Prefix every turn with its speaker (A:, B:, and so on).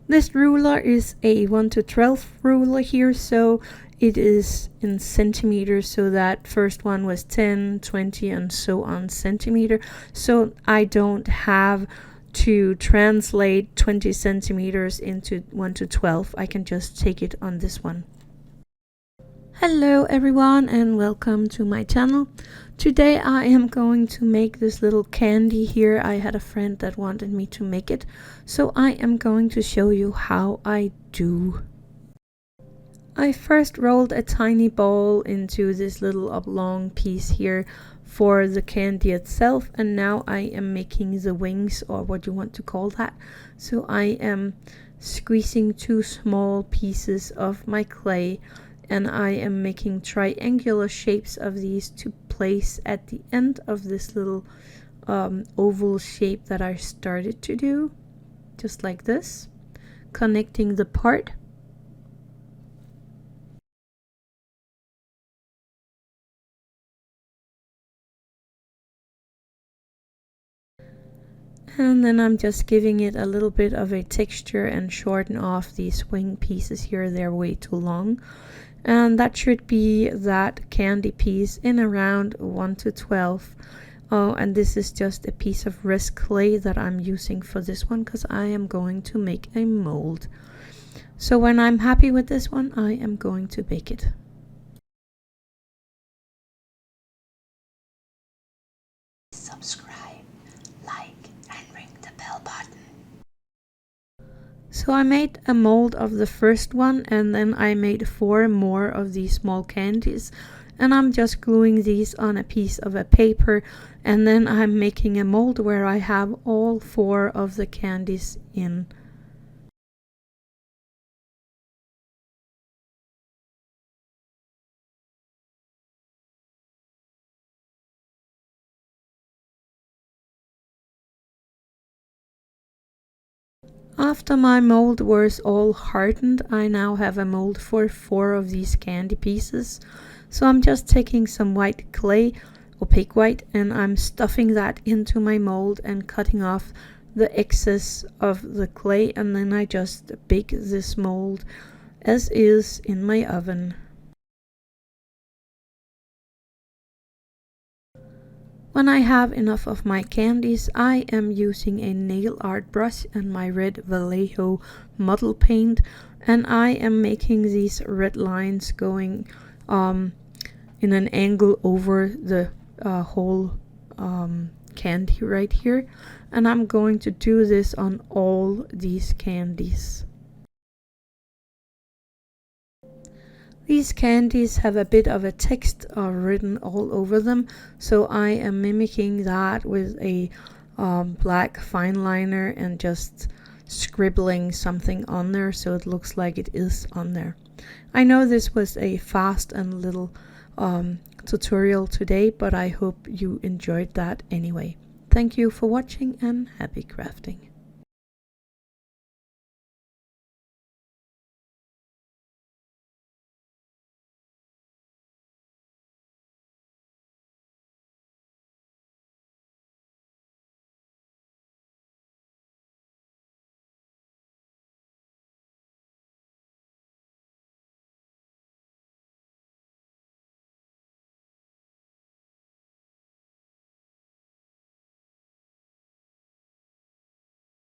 A: This ruler is a 1 to 12 ruler here, so it is in centimeters, so that first one was 10, 20 and so on centimeter. So I don't have to translate 20 centimeters into 1 to 12. I can just take it on this one. Hello everyone and welcome to my channel. Today I am going to make this little candy here. I had a friend that wanted me to make it, so I am going to show you how I do. I first rolled a tiny ball into this little oblong piece here for the candy itself, and now I am making the wings, or what you want to call that. So I am squeezing 2 small pieces of my clay, and I am making triangular shapes of these to place at the end of this little oval shape that I started to do, just like this, connecting the part. And then I'm just giving it a little bit of a texture and shorten off these wing pieces here. They're way too long. And that should be that candy piece in around 1 to 12. Oh, and this is just a piece of wrist clay that I'm using for this one because I am going to make a mold. So when I'm happy with this one, I am going to bake it.
B: Subscribe, like, and ring the bell button.
A: So I made a mold of the first one, and then I made 4 more of these small candies, and I'm just gluing these on a piece of a paper, and then I'm making a mold where I have all 4 of the candies in. After my mold was all hardened, I now have a mold for 4 of these candy pieces. So I'm just taking some white clay, opaque white, and I'm stuffing that into my mold and cutting off the excess of the clay, and then I just bake this mold as is in my oven. When I have enough of my candies, I am using a nail art brush and my red Vallejo model paint, and I am making these red lines going in an angle over the whole candy right here, and I'm going to do this on all these candies. These candies have a bit of a text written all over them, so I am mimicking that with a black fine liner and just scribbling something on there so it looks like it is on there. I know this was a fast and little tutorial today, but I hope you enjoyed that anyway. Thank you for watching and happy crafting.